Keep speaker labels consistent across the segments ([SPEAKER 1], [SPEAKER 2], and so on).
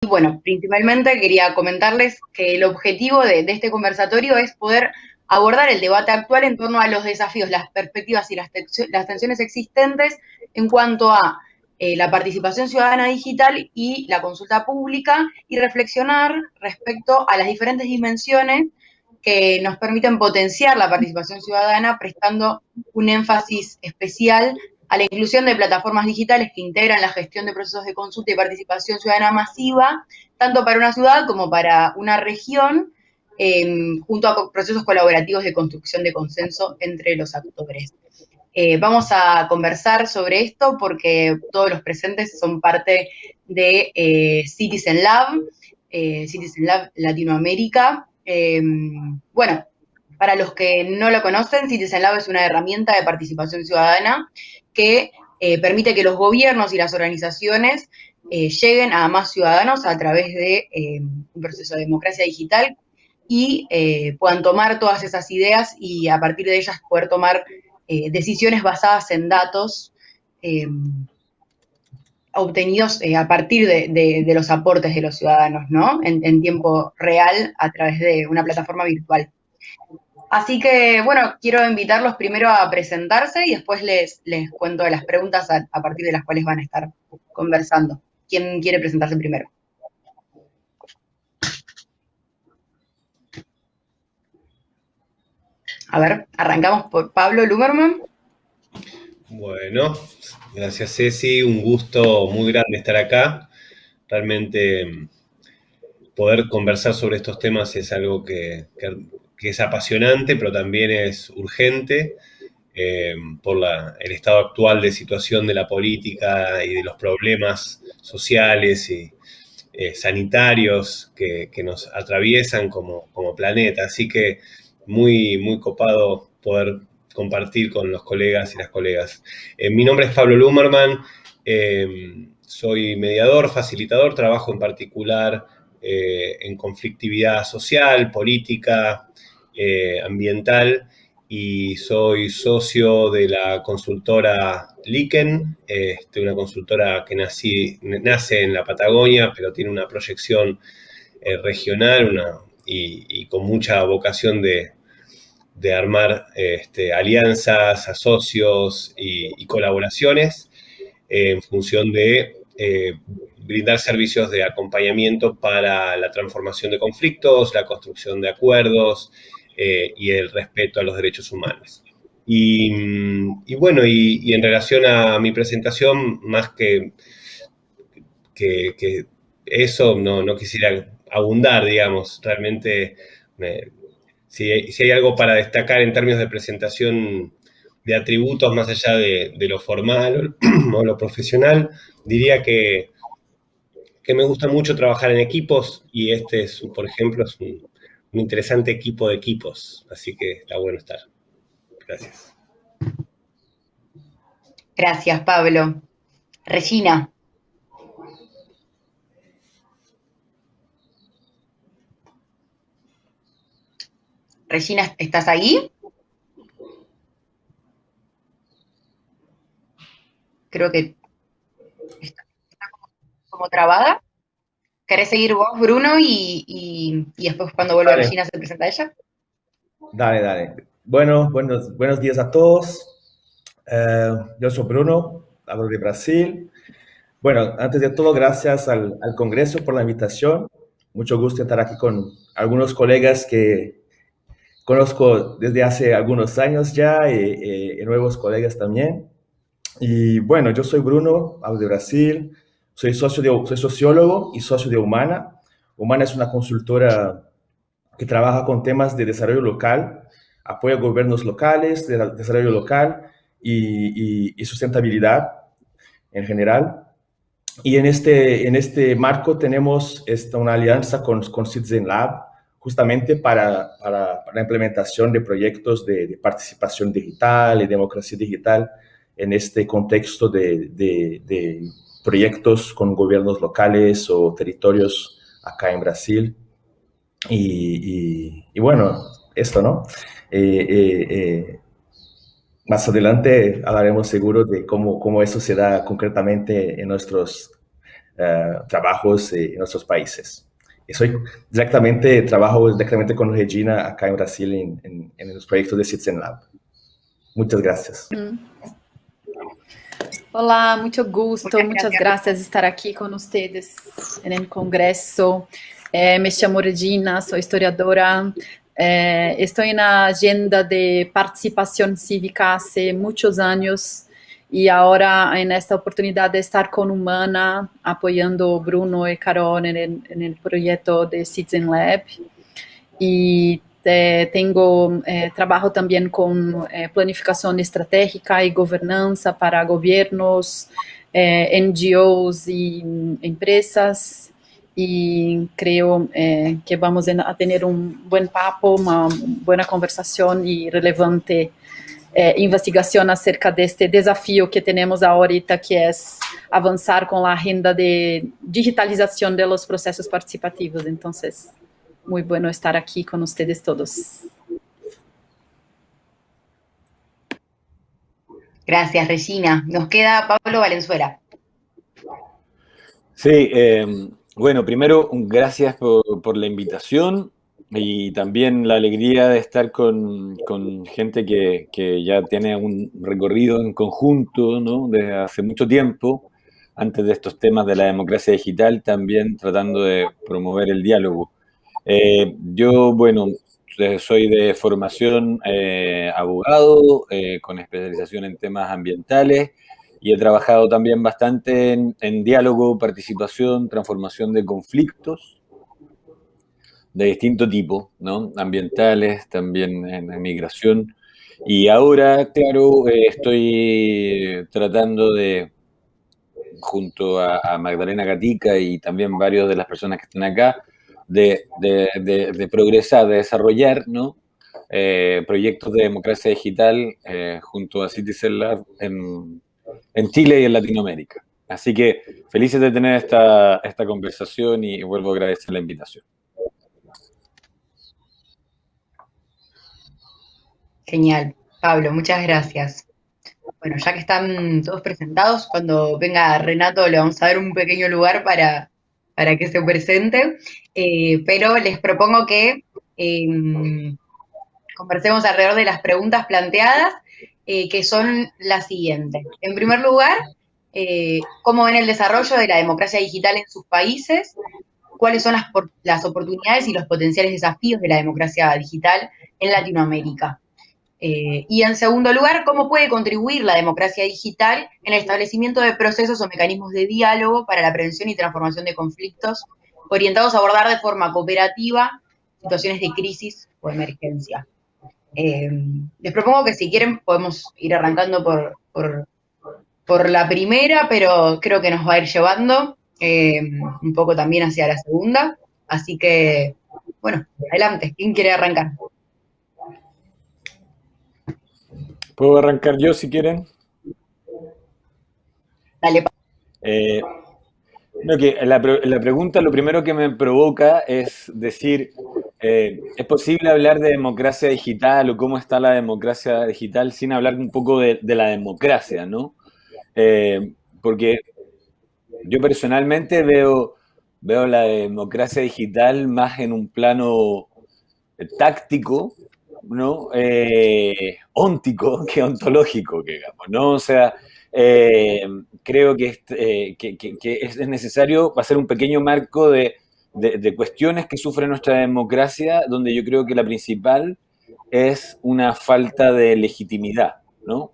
[SPEAKER 1] bueno, principalmente quería comentarles que el objetivo de este conversatorio es poder abordar el debate actual en torno a los desafíos, las perspectivas y las tensiones existentes en cuanto a la participación ciudadana digital y la consulta pública y reflexionar respecto a las diferentes dimensiones que nos permiten potenciar la participación ciudadana, prestando un énfasis especial a la inclusión de plataformas digitales que integran la gestión de procesos de consulta y participación ciudadana masiva, tanto para una ciudad como para una región, junto a procesos colaborativos de construcción de consenso entre los actores. Vamos a conversar sobre esto porque todos los presentes son parte de Citizen Lab Latinoamérica. Bueno, para los que no lo conocen, Citizen Lab es una herramienta de participación ciudadana que permite que los gobiernos y las organizaciones lleguen a más ciudadanos a través de un proceso de democracia digital y puedan tomar todas esas ideas y a partir de ellas poder tomar decisiones basadas en datos obtenidos a partir de los aportes de los ciudadanos, ¿no? En tiempo real a través de una plataforma virtual. Así que, bueno, quiero invitarlos primero a presentarse y después les cuento las preguntas a partir de las cuales van a estar conversando. ¿Quién quiere presentarse primero? A ver, arrancamos por Pablo Lumerman.
[SPEAKER 2] Bueno, gracias Ceci, un gusto muy grande estar acá. Realmente poder conversar sobre estos temas es algo que es apasionante, pero también es urgente por el estado actual de situación de la política y de los problemas sociales y sanitarios que nos atraviesan como planeta. Así que muy, muy copado poder compartir con los colegas y las colegas. Mi nombre es Pablo Lumerman, soy mediador, facilitador, trabajo en particular en conflictividad social, política, ambiental, y soy socio de la consultora Liken, una consultora que nace en la Patagonia, pero tiene una proyección regional y con mucha vocación de armar alianzas, asocios y colaboraciones en función de brindar servicios de acompañamiento para la transformación de conflictos, la construcción de acuerdos y el respeto a los derechos humanos. Y bueno, y en relación a mi presentación, más que eso, no quisiera abundar, digamos, realmente si hay algo para destacar en términos de presentación de atributos más allá de lo formal o lo profesional, diría que me gusta mucho trabajar en equipos y por ejemplo, es un interesante equipo de equipos, así que está bueno estar. Gracias.
[SPEAKER 1] Gracias, Pablo. Regina. Regina, ¿estás ahí? Creo que está como trabada. ¿Querés seguir vos, Bruno? Y después cuando vuelva
[SPEAKER 3] Dale,
[SPEAKER 1] Regina se presenta ella.
[SPEAKER 3] dale. Bueno, buenos días a todos. Yo soy Bruno, hablo de Brasil. Bueno, antes de todo, gracias al Congreso por la invitación. Mucho gusto estar aquí con algunos colegas que conozco desde hace algunos años ya y nuevos colegas también. Y bueno, yo soy Bruno, hablo de Brasil, soy sociólogo y socio de Humana. Humana es una consultora que trabaja con temas de desarrollo local, apoya gobiernos locales, de desarrollo local y sustentabilidad en general. Y en este marco tenemos una alianza con Citizen Lab, justamente para la implementación de proyectos de participación digital y democracia digital en este contexto de proyectos con gobiernos locales o territorios acá en Brasil. Y bueno, esto, ¿no? Más adelante hablaremos seguro de cómo eso se da concretamente en trabajos en nuestros países. Trabajo directamente con Regina acá en Brasil en los proyectos de Citizen Lab. Muchas gracias.
[SPEAKER 4] Olá, muito gusto, muitas graças estar aqui com vocês no congresso. Me chamo Regina, sou historiadora. Estou na agenda de participação cívica há muitos anos e agora, nesta oportunidade de estar com Humana, apoiando Bruno e Carol no projeto de Citizen Lab. E trabalho também com planificação estratégica e governança para governos, NGOs e empresas, e creio que vamos a ter bom papo, uma boa conversação e relevante investigação acerca deste desafio que temos ahorita, que é avançar com a agenda de digitalização dos processos participativos. Então, muy bueno estar aquí con ustedes todos.
[SPEAKER 1] Gracias, Regina. Nos queda Pablo Valenzuela.
[SPEAKER 5] Sí, bueno, primero, gracias por la invitación y también la alegría de estar con gente que ya tiene un recorrido en conjunto, ¿no? Desde hace mucho tiempo, antes de estos temas de la democracia digital, también tratando de promover el diálogo. Yo, bueno, soy de formación abogado, con especialización en temas ambientales, y he trabajado también bastante en diálogo, participación, transformación de conflictos de distinto tipo, ¿no? Ambientales, también en migración. Y ahora, claro, estoy tratando de, junto a Magdalena Gatica y también varios de las personas que están acá, de progresar, de desarrollar, ¿no? Proyectos de democracia digital junto a Citizen Lab en Chile y en Latinoamérica. Así que felices de tener esta conversación y vuelvo a agradecer la invitación.
[SPEAKER 1] Genial. Pablo, muchas gracias. Bueno, ya que están todos presentados, cuando venga Renato le vamos a dar un pequeño lugar para que se presente, pero les propongo que conversemos alrededor de las preguntas planteadas, que son las siguientes. En primer lugar, ¿cómo ven el desarrollo de la democracia digital en sus países? ¿Cuáles son las oportunidades y los potenciales desafíos de la democracia digital en Latinoamérica? Y en segundo lugar, ¿cómo puede contribuir la democracia digital en el establecimiento de procesos o mecanismos de diálogo para la prevención y transformación de conflictos orientados a abordar de forma cooperativa situaciones de crisis o emergencia? Les propongo que si quieren podemos ir arrancando por la primera, pero creo que nos va a ir llevando un poco también hacia la segunda. Así que, bueno, adelante. ¿Quién quiere arrancar?
[SPEAKER 5] ¿Puedo arrancar yo si quieren?
[SPEAKER 1] Dale.
[SPEAKER 5] No, que la pregunta lo primero que me provoca es decir, ¿es posible hablar de democracia digital o cómo está la democracia digital sin hablar un poco de la democracia, ¿no? Porque yo personalmente veo la democracia digital más en un plano táctico, ¿no? Óntico que ontológico, digamos, ¿no? O sea, creo que es necesario hacer un pequeño marco de cuestiones que sufre nuestra democracia, donde yo creo que la principal es una falta de legitimidad, ¿no?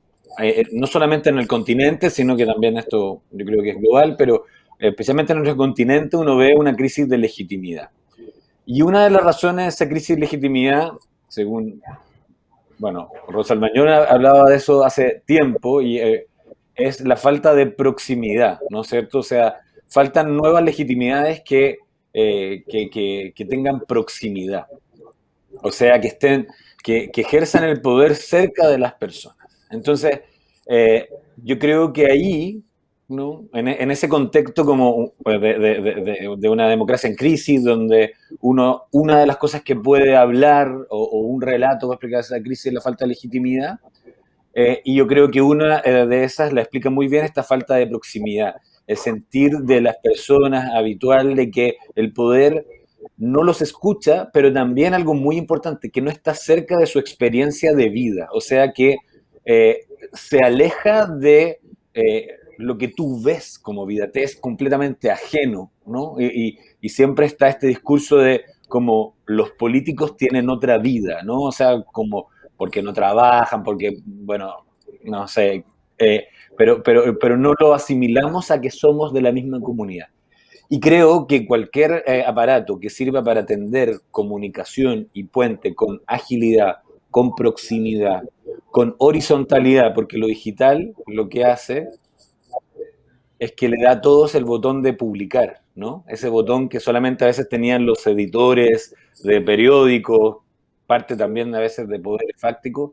[SPEAKER 5] No solamente en el continente, sino que también esto yo creo que es global, pero especialmente en nuestro continente uno ve una crisis de legitimidad. Y una de las razones de esa crisis de legitimidad, según, bueno, Rosa Almañón hablaba de eso hace tiempo, y es la falta de proximidad, ¿no es cierto? O sea, faltan nuevas legitimidades que tengan proximidad. O sea, que ejerzan el poder cerca de las personas. Entonces, yo creo que ahí, ¿no? En ese contexto como de una democracia en crisis, donde una de las cosas que puede hablar o un relato para explicar esa crisis es la falta de legitimidad, y yo creo que una de esas la explica muy bien esta falta de proximidad. el sentir de las personas habitual de que el poder no los escucha, pero también algo muy importante, que no está cerca de su experiencia de vida, o sea que se aleja de lo que tú ves como vida, te es completamente ajeno, ¿no? Y siempre está este discurso de como los políticos tienen otra vida, ¿no? O sea, como porque no trabajan, porque, bueno, no sé, pero no lo asimilamos a que somos de la misma comunidad. Y creo que cualquier aparato que sirva para atender comunicación y puente con agilidad, con proximidad, con horizontalidad, porque lo digital lo que hace es que le da a todos el botón de publicar, ¿no? Ese botón que solamente a veces tenían los editores de periódicos, parte también a veces de poderes fácticos.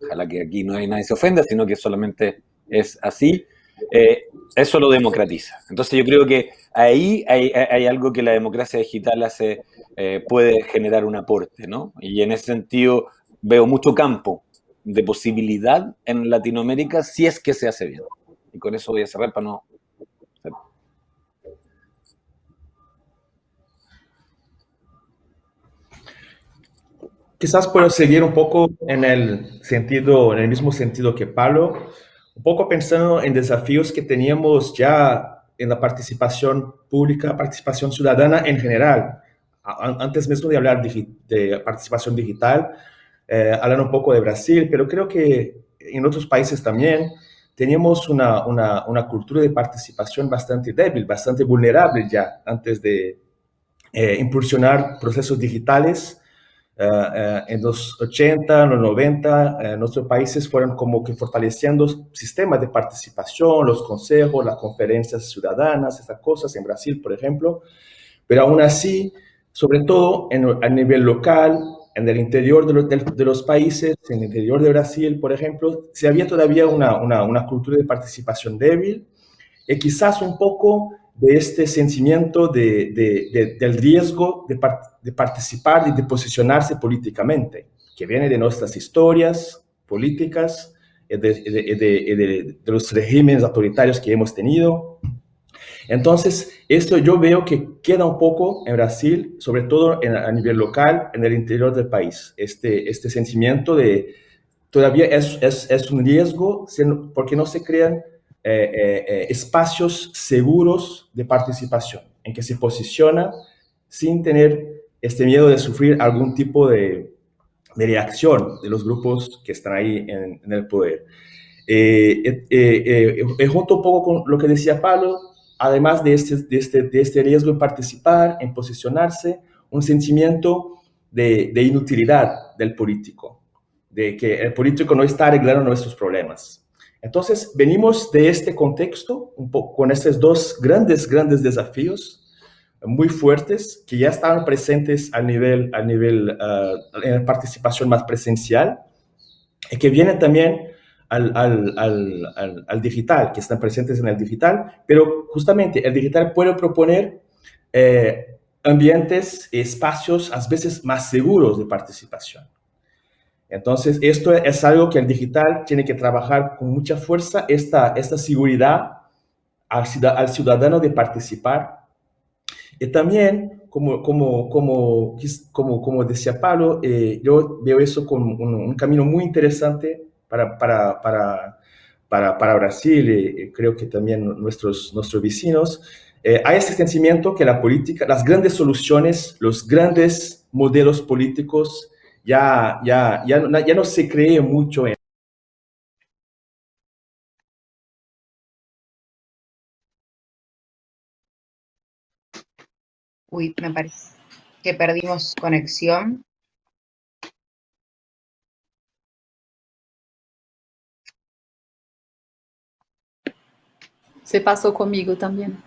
[SPEAKER 5] Ojalá que aquí no hay nadie se ofenda, sino que solamente es así. Eso lo democratiza. Entonces yo creo que ahí hay algo que la democracia digital hace, puede generar un aporte, ¿no? Y en ese sentido veo mucho campo de posibilidad en Latinoamérica si es que se hace bien. Y con eso voy a cerrar para no...
[SPEAKER 3] Quizás puedo seguir un poco en el sentido, en el mismo sentido que Pablo, un poco pensando en desafíos que teníamos ya en la participación pública, participación ciudadana en general. Antes mismo de hablar de participación digital, hablar un poco de Brasil, pero creo que en otros países también teníamos una cultura de participación bastante débil, bastante vulnerable ya antes de impulsionar procesos digitales. En los 80, en los 90, nuestros países fueron como que fortaleciendo sistemas de participación, los consejos, las conferencias ciudadanas, estas cosas, en Brasil, por ejemplo. Pero aún así, sobre todo a nivel local, en el interior de los países, en el interior de Brasil, por ejemplo, se había todavía una cultura de participación débil y quizás un poco de este sentimiento del riesgo de participar y de posicionarse políticamente, que viene de nuestras historias políticas, de los regímenes autoritarios que hemos tenido. Entonces, esto yo veo que queda un poco en Brasil, sobre todo a nivel local, en el interior del país, este sentimiento de todavía es un riesgo porque no se crean espacios seguros de participación, en que se posiciona sin tener este miedo de sufrir algún tipo de reacción de los grupos que están ahí en el poder. Junto un poco con lo que decía Pablo, además de este riesgo de participar, en posicionarse, un sentimiento de inutilidad del político, de que el político no está arreglando nuestros problemas. Entonces, venimos de este contexto, un poco con estos dos grandes desafíos muy fuertes que ya estaban presentes en la participación más presencial y que vienen también al digital, que están presentes en el digital, pero justamente el digital puede proponer ambientes y espacios a veces más seguros de participación. Entonces, esto es algo que el digital tiene que trabajar con mucha fuerza, esta seguridad al ciudadano de participar. Y también, como decía Pablo, yo veo eso como un camino muy interesante para Brasil y creo que también nuestros vecinos. Hay este sentimiento que la política, las grandes soluciones, los grandes modelos políticos ya no se cree mucho en.
[SPEAKER 1] Uy, me parece que perdimos conexión.
[SPEAKER 4] Se pasó conmigo también.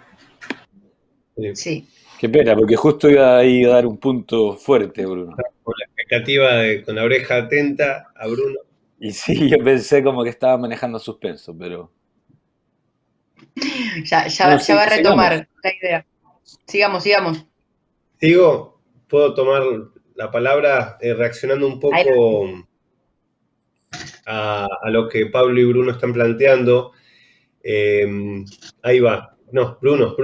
[SPEAKER 1] Sí.
[SPEAKER 5] Qué pena, porque justo iba ahí a dar un punto fuerte, Bruno.
[SPEAKER 2] Con la expectativa con la oreja atenta a Bruno.
[SPEAKER 5] Y sí, yo pensé como que estaba manejando suspenso, pero...
[SPEAKER 1] Ya
[SPEAKER 5] Bueno,
[SPEAKER 1] va a retomar
[SPEAKER 5] sigamos.
[SPEAKER 1] la idea. Sigamos.
[SPEAKER 2] Sigo, puedo tomar la palabra reaccionando un poco a lo que Pablo y Bruno están planteando. Ahí va. No, Bruno.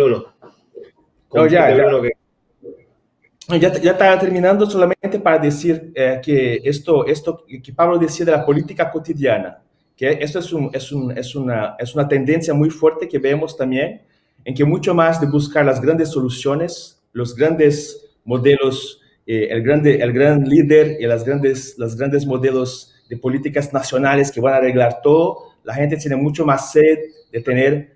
[SPEAKER 3] No, ya,
[SPEAKER 2] Bruno, que...
[SPEAKER 3] ya estaba terminando solamente para decir que esto que Pablo decía de la política cotidiana, que esto es una tendencia muy fuerte que vemos también, en que mucho más de buscar las grandes soluciones, los grandes modelos, el gran líder y los grandes modelos de políticas nacionales que van a arreglar todo, la gente tiene mucho más sed de tener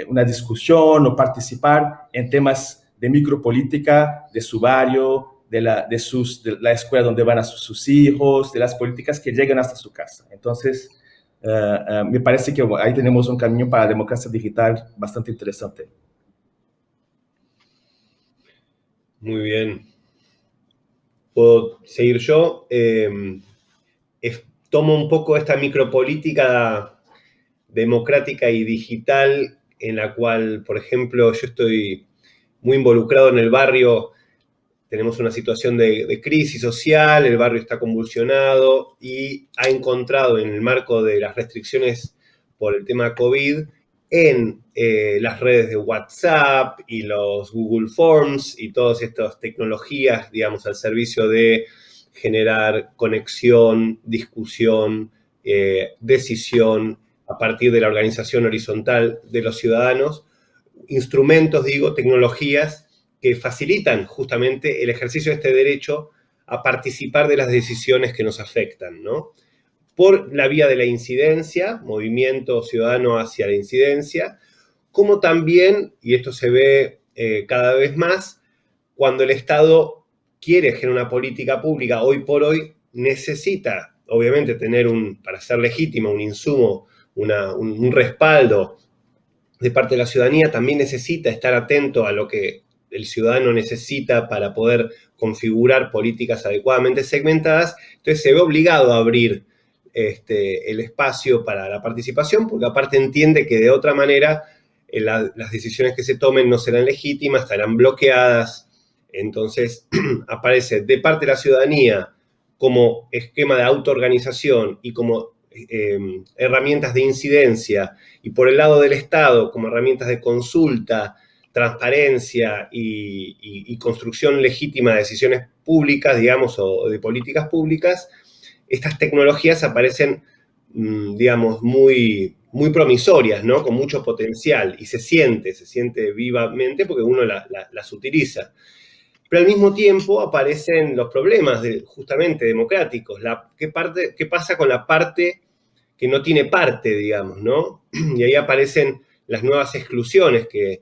[SPEAKER 3] una discusión o participar en temas de micropolítica de su barrio, de la escuela donde van a sus hijos, de las políticas que llegan hasta su casa. Entonces, me parece que ahí tenemos un camino para la democracia digital bastante interesante.
[SPEAKER 2] Muy bien. ¿Puedo seguir yo? Tomo un poco esta micropolítica democrática y digital en la cual, por ejemplo, yo estoy muy involucrado en el barrio. Tenemos una situación de crisis social, el barrio está convulsionado y ha encontrado en el marco de las restricciones por el tema COVID en las redes de WhatsApp y los Google Forms y todas estas tecnologías, digamos, al servicio de generar conexión, discusión, decisión a partir de la organización horizontal de los ciudadanos, instrumentos, digo, tecnologías que facilitan justamente el ejercicio de este derecho a participar de las decisiones que nos afectan, ¿no? Por la vía de la incidencia, movimiento ciudadano hacia la incidencia, como también, y esto se ve cada vez más, cuando el Estado quiere generar una política pública, hoy por hoy necesita, obviamente, tener para ser legítima, un insumo, un respaldo de parte de la ciudadanía, también necesita estar atento a lo que el ciudadano necesita para poder configurar políticas adecuadamente segmentadas. Entonces se ve obligado a abrir el espacio para la participación, porque aparte entiende que de otra manera las decisiones que se tomen no serán legítimas, estarán bloqueadas. Entonces aparece de parte de la ciudadanía como esquema de autoorganización y como herramientas de incidencia, y por el lado del Estado como herramientas de consulta, transparencia y construcción legítima de decisiones públicas, digamos, o de políticas públicas. Estas tecnologías aparecen, digamos, muy promisorias, ¿no? Con mucho potencial, y se siente vivamente porque uno las utiliza. Pero al mismo tiempo aparecen los problemas justamente democráticos. ¿Qué pasa con la parte que no tiene parte, digamos, ¿no? Y ahí aparecen las nuevas exclusiones que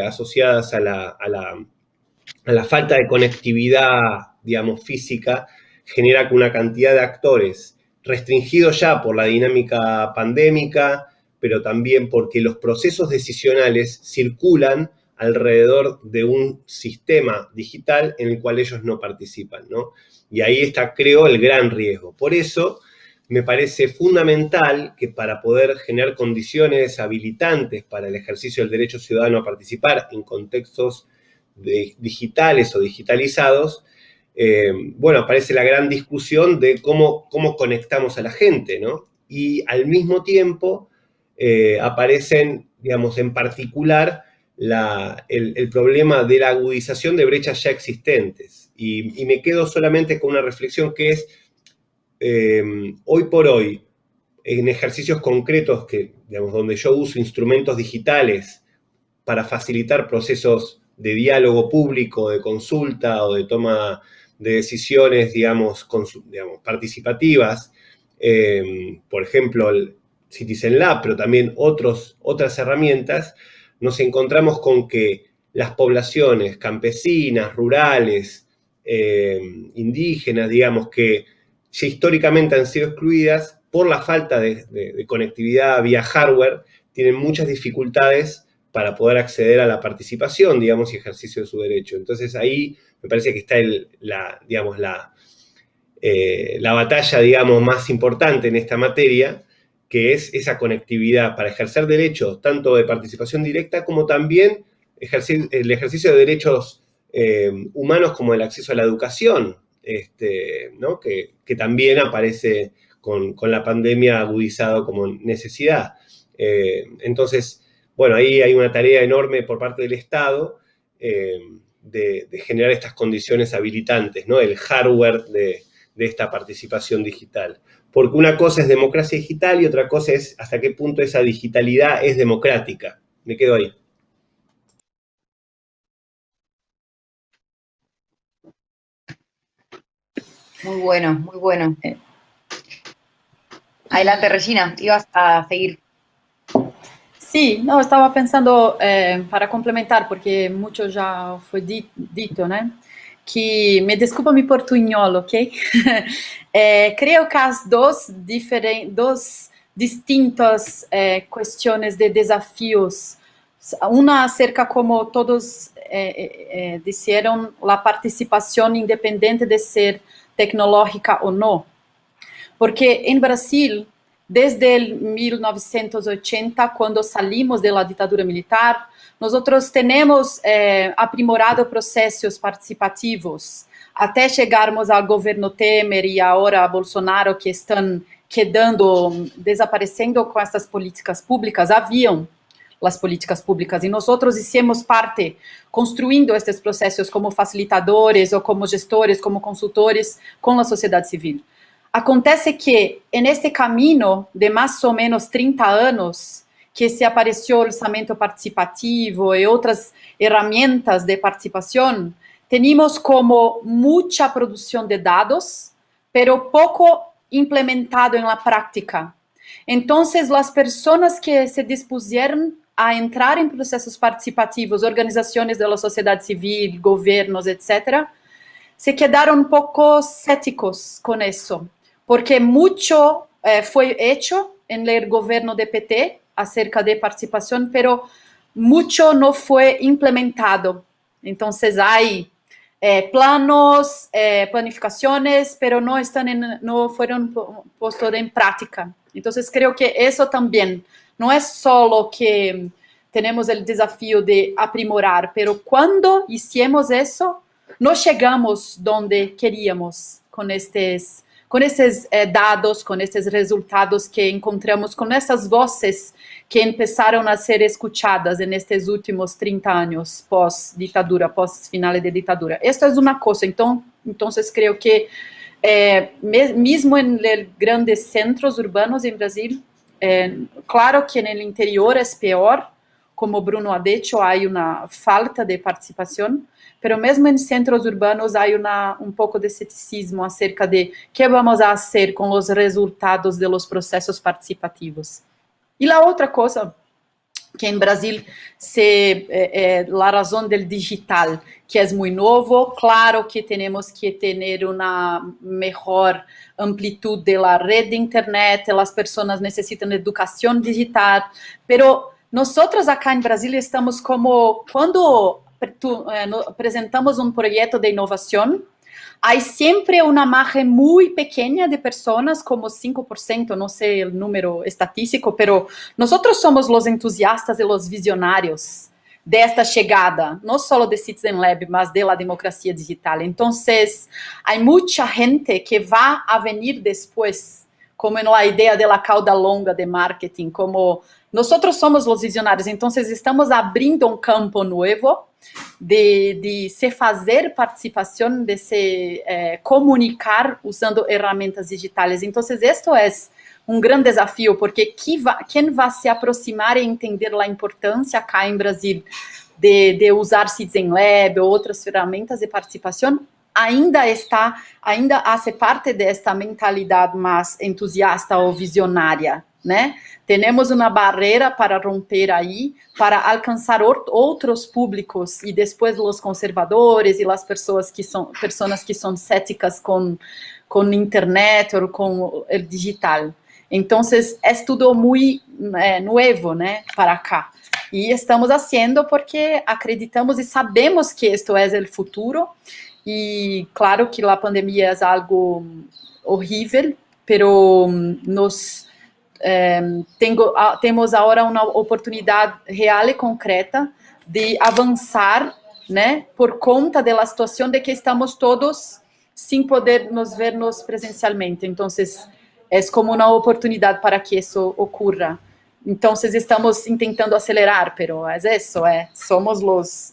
[SPEAKER 2] asociadas a la falta de conectividad, digamos, física, genera que una cantidad de actores restringidos ya por la dinámica pandémica, pero también porque los procesos decisionales circulan alrededor de un sistema digital en el cual ellos no participan, ¿no? Y ahí está, creo, el gran riesgo. Por eso me parece fundamental que para poder generar condiciones habilitantes para el ejercicio del derecho ciudadano a participar en contextos digitales o digitalizados, aparece la gran discusión de cómo conectamos a la gente, ¿no? Y al mismo tiempo aparecen, digamos, en particular el problema de la agudización de brechas ya existentes. Y me quedo solamente con una reflexión que es, hoy por hoy, en ejercicios concretos digamos, donde yo uso instrumentos digitales para facilitar procesos de diálogo público, de consulta o de toma de decisiones, digamos, participativas, por ejemplo, el Citizen Lab, pero también otras herramientas, nos encontramos con que las poblaciones campesinas, rurales, indígenas, digamos, que ya históricamente han sido excluidas por la falta de conectividad vía hardware, tienen muchas dificultades para poder acceder a la participación, digamos, y ejercicio de su derecho. Entonces ahí me parece que está la batalla, digamos, más importante en esta materia, que es esa conectividad para ejercer derechos tanto de participación directa como también el ejercicio de derechos humanos como el acceso a la educación, ¿no? que también aparece con la pandemia agudizado como necesidad. Entonces, bueno, ahí hay una tarea enorme por parte del Estado de generar estas condiciones habilitantes, ¿no? El hardware de esta participación digital. Porque una cosa es democracia digital y otra cosa es hasta qué punto esa digitalidad es democrática. Me quedo ahí.
[SPEAKER 1] Muy bueno, muy bueno. Adelante, Regina, ibas a seguir.
[SPEAKER 4] Sí, no, estaba pensando para complementar, porque mucho ya fue dito, ¿no? Que me desculpa mi portuñol, ¿ok? Creo que hay dos distintas cuestiones de desafíos. Una acerca como todos dijeron, la participación independiente de ser tecnológica o no. Porque en Brasil, desde el 1980, cuando salimos de la dictadura militar, nosotros tenemos aprimorado procesos participativos até chegarmos ao governo Temer e agora Bolsonaro, que estão desaparecendo com essas políticas públicas. Haviam as políticas públicas e nós hicimos parte construindo estes processos como facilitadores ou como gestores, como consultores com a sociedade civil. Acontece que, neste caminho de mais ou menos 30 anos, que se apareceu o orçamento participativo e outras ferramentas de participação, temos como muita produção de dados, pero pouco implementado na prática. Então, as pessoas que se dispuseram a entrar em processos participativos, organizações da sociedade civil, governos, etc., se quedaram um pouco céticos com isso, porque muito foi hecho no governo de PT acerca de participação, pero muito não foi implementado. Então, há planos, planificações, pero não foram postos em prática. Então, creio que isso também não é só que temos o desafio de aprimorar, pero quando hicimos isso, não chegamos onde queríamos com esses dados, com esses resultados que encontramos, com essas vozes que começaram a ser escutadas nestes últimos 30 anos pós-ditadura, pós-final de ditadura. Esta é uma coisa. Então creio que, mesmo em grandes centros urbanos em Brasil, claro que no interior é pior, como Bruno ha dicho, há uma falta de participação, pero mesmo em centros urbanos há pouco de ceticismo acerca de que vamos a fazer com os resultados de los processos participativos. E a outra coisa, que em Brasil a razão do digital, que é muito novo, claro que temos que ter uma melhor amplitude da rede de internet, as pessoas necessitam de educação digital, pero nós acá em Brasil estamos como, quando apresentamos um projeto de inovação, há sempre uma margem muito pequena de pessoas, como 5%, não sei o número estatístico, pero nós somos os entusiastas e os visionários desta chegada, não só de Citizen Lab, mas da democracia digital. Então, há muita gente que vai a venir depois, como na ideia da cauda longa de marketing, como nós somos os visionários, então estamos abrindo um campo novo de se fazer participação, de se comunicar usando ferramentas digitais. Então, isto é um grande desafio, porque quem vai se aproximar e entender a importância cá em Brasil de usar Citizen Lab ou outras ferramentas de participação, ainda faz parte desta mentalidade mais entusiasta ou visionária, né? Temos uma barreira para romper aí, para alcançar outros públicos e depois os conservadores e as pessoas que são céticas com internet ou com o digital. Então, é tudo muito novo, né, para cá. E estamos fazendo porque acreditamos e sabemos que isto é o futuro. E claro que a pandemia é algo horrível, pero nós temos agora uma oportunidade real e concreta de avançar, né, por conta da situação de que estamos todos sem poder nos vermos presencialmente. Então, é como uma oportunidade para que isso ocorra. Entonces estamos intentando acelerar, pero es eso, somos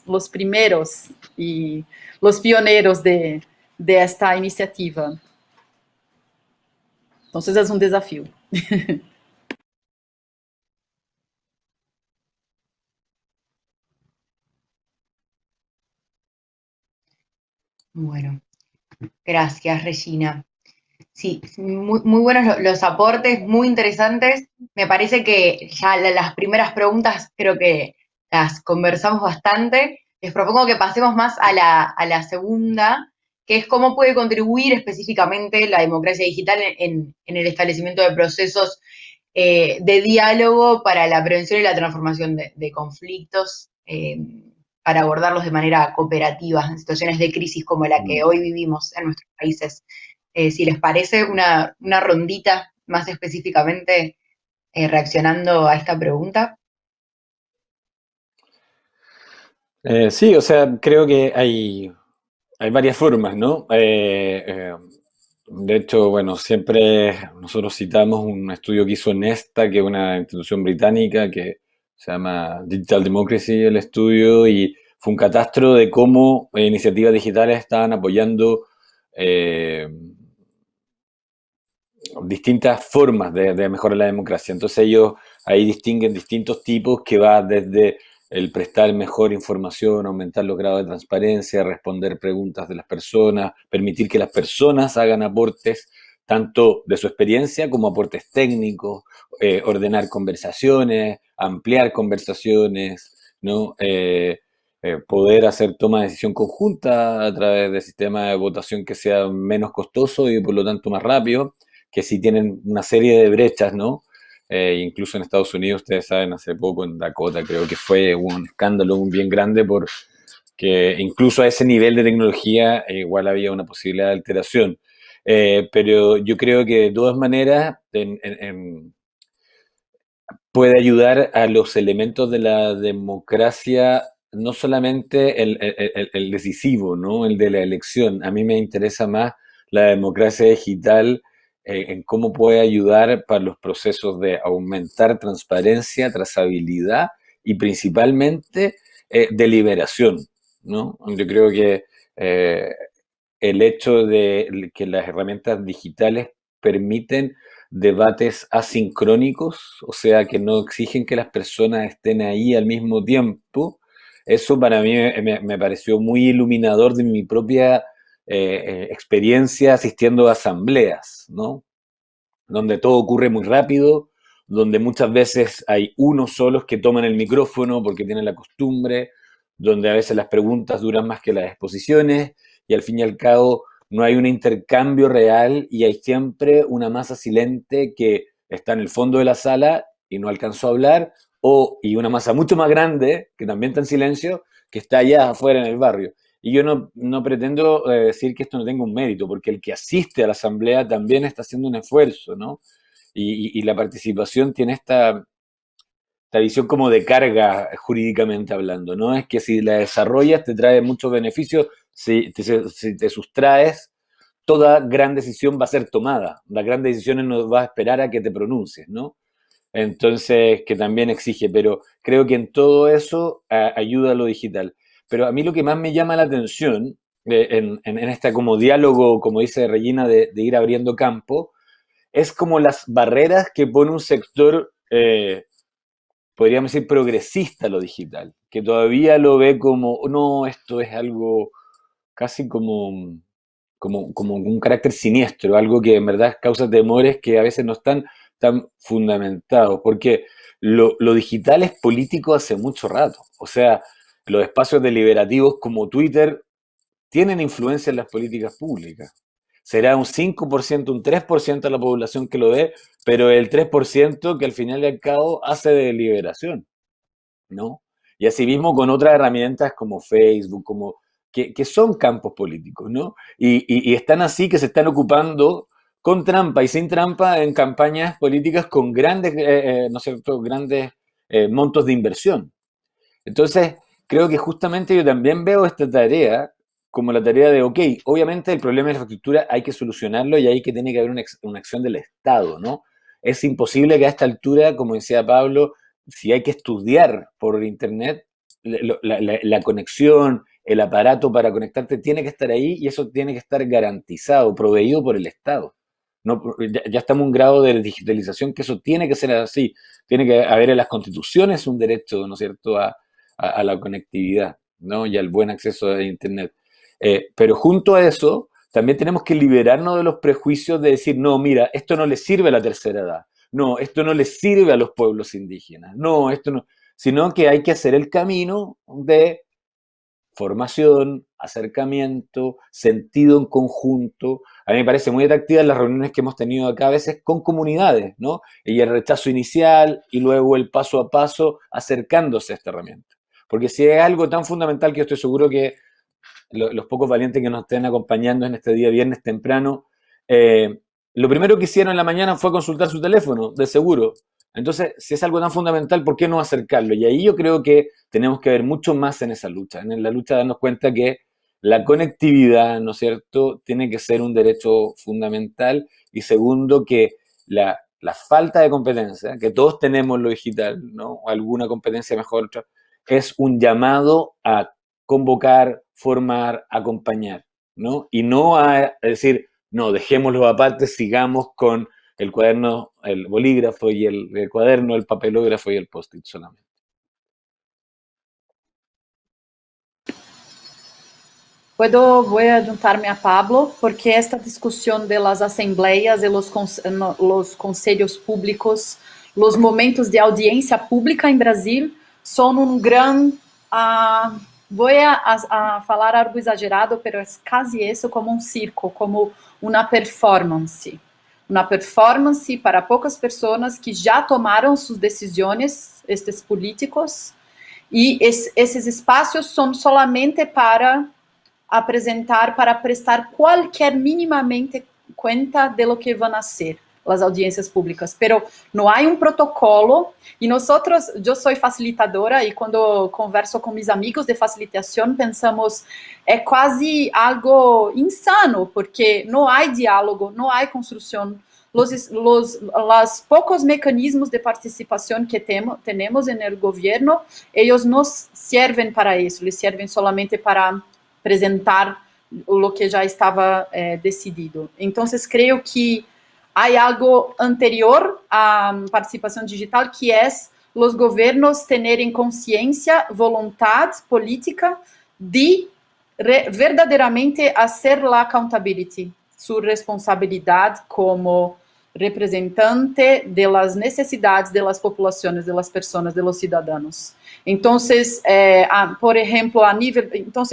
[SPEAKER 4] los primeros y los pioneros de esta iniciativa. Entonces es un desafío.
[SPEAKER 1] Bueno, gracias, Regina. Sí, muy, muy buenos los aportes, muy interesantes. Me parece que ya las primeras preguntas creo que las conversamos bastante. Les propongo que pasemos más a la segunda, que es cómo puede contribuir específicamente la democracia digital en el establecimiento de procesos de diálogo para la prevención y la transformación de conflictos, para abordarlos de manera cooperativa en situaciones de crisis como la que hoy vivimos en nuestros países. Si les parece, una rondita más específicamente reaccionando a esta pregunta.
[SPEAKER 5] Sí, o sea, creo que hay varias formas, ¿no? De hecho, bueno, siempre nosotros citamos un estudio que hizo Nesta, que es una institución británica que se llama Digital Democracy, el estudio, y fue un catastro de cómo iniciativas digitales estaban apoyando distintas formas de mejorar la democracia. Entonces ellos ahí distinguen distintos tipos que va desde el prestar mejor información, aumentar los grados de transparencia, responder preguntas de las personas, permitir que las personas hagan aportes tanto de su experiencia como aportes técnicos, ordenar conversaciones, ampliar conversaciones, ¿no? Poder hacer toma de decisión conjunta a través de sistemas de votación que sea menos costoso y por lo tanto más rápido, que sí tienen una serie de brechas, ¿no? Incluso en Estados Unidos, ustedes saben, hace poco en Dakota creo que fue un escándalo bien grande porque incluso a ese nivel de tecnología igual había una posibilidad de alteración. Pero yo creo que de todas maneras puede ayudar a los elementos de la democracia, no solamente el decisivo, ¿no? El de la elección. A mí me interesa más la democracia digital en cómo puede ayudar para los procesos de aumentar transparencia, trazabilidad y principalmente deliberación, ¿no? Yo creo que eh, el hecho de que las herramientas digitales permiten debates asincrónicos, o sea, que no exigen que las personas estén ahí al mismo tiempo, eso para mí me pareció muy iluminador de mi propia experiencia asistiendo a asambleas, ¿no? Donde todo ocurre muy rápido, donde muchas veces hay unos solos que toman el micrófono porque tienen la costumbre, donde a veces las preguntas duran más que las exposiciones y al fin y al cabo no hay un intercambio real y hay siempre una masa silente que está en el fondo de la sala y no alcanzó a hablar, y una masa mucho más grande, que también está en silencio, que está allá afuera en el barrio. Y yo no pretendo decir que esto no tenga un mérito, porque el que asiste a la asamblea también está haciendo un esfuerzo, ¿no? Y la participación tiene esta visión como de carga jurídicamente hablando, ¿no? Es que si la desarrollas te trae muchos beneficios, si te sustraes, toda gran decisión va a ser tomada. Las grandes decisiones no vas a esperar a que te pronuncies, ¿no? Entonces, que también exige, pero creo que en todo eso ayuda a lo digital. Pero a mí lo que más me llama la atención en este como diálogo, como dice Regina, de ir abriendo campo, es como las barreras que pone un sector, podríamos decir, progresista a lo digital, que todavía lo ve como, no, esto es algo casi como un carácter siniestro, algo que en verdad causa temores que a veces no están tan fundamentados, porque lo digital es político hace mucho rato. O sea, los espacios deliberativos como Twitter tienen influencia en las políticas públicas. Será un 5%, un 3% de la población que lo ve, pero el 3% que al final y al cabo hace de deliberación, ¿no? Y asimismo con otras herramientas como Facebook, que son campos políticos, ¿no? Y están así que se están ocupando con trampa y sin trampa en campañas políticas con grandes, no sé, grandes montos de inversión. Entonces, creo que justamente yo también veo esta tarea como la tarea de, ok, obviamente el problema de la infraestructura hay que solucionarlo y ahí que tiene que haber una acción del Estado, ¿no? es imposible que a esta altura, como decía Pablo, si hay que estudiar por internet, la conexión, el aparato para conectarte tiene que estar ahí y eso tiene que estar garantizado, proveído por el Estado. No, ya estamos en un grado de digitalización que eso tiene que ser así. Tiene que haber en las constituciones un derecho, ¿no es cierto?, a la conectividad, ¿no?, y al buen acceso a Internet. Pero junto a eso, también tenemos que liberarnos de los prejuicios de decir, no, mira, esto no le sirve a la tercera edad, no, esto no le sirve a los pueblos indígenas, no, esto no, sino que hay que hacer el camino de formación, acercamiento, sentido en conjunto. A mí me parece muy atractiva las reuniones que hemos tenido acá a veces con comunidades, ¿no? Y el rechazo inicial y luego el paso a paso acercándose a esta herramienta. Porque si es algo tan fundamental que yo estoy seguro que los pocos valientes que nos estén acompañando en este día viernes temprano, lo primero que hicieron en la mañana fue consultar su teléfono, de seguro. Entonces, si es algo tan fundamental, ¿por qué no acercarlo? Y ahí yo creo que tenemos que ver mucho más en esa lucha, en la lucha de darnos cuenta que la conectividad, ¿no es cierto?, tiene que ser un derecho fundamental. Y segundo, que la falta de competencia, que todos tenemos lo digital, ¿no?, alguna competencia mejor, otra, es un llamado a convocar, formar, acompañar, ¿no? Y no a decir, no, dejémoslo aparte, sigamos con el cuaderno, el bolígrafo y el cuaderno, el papelógrafo y el post-it solamente.
[SPEAKER 4] Voy a juntarme a Pablo, porque esta discusión de las asambleas, de los conselhos públicos, los momentos de audiencia pública en Brasil son un gran... voy a falar algo exagerado, pero es casi eso, como un circo, como una performance. Una performance para poucas pessoas que já tomaram suas decisões, estes políticos, e esses espaços são solamente para apresentar, para prestar qualquer minimamente conta de lo que vão a ser as audiências públicas, pero não há um protocolo, e nós, eu sou facilitadora, e quando converso com meus amigos de facilitação, pensamos, é quase algo insano, porque não há diálogo, não há construção, os poucos mecanismos de participação que temos no governo, eles nos servem para isso, eles servem solamente para apresentar o que já estava decidido. Então, creio que há algo anterior à participação digital, que é os governos terem consciência, vontade política de verdadeiramente fazer a accountability, sua responsabilidade como representante de las necessidades de las populações, de las pessoas, de los cidadãos. Então, por exemplo, a nível... Então,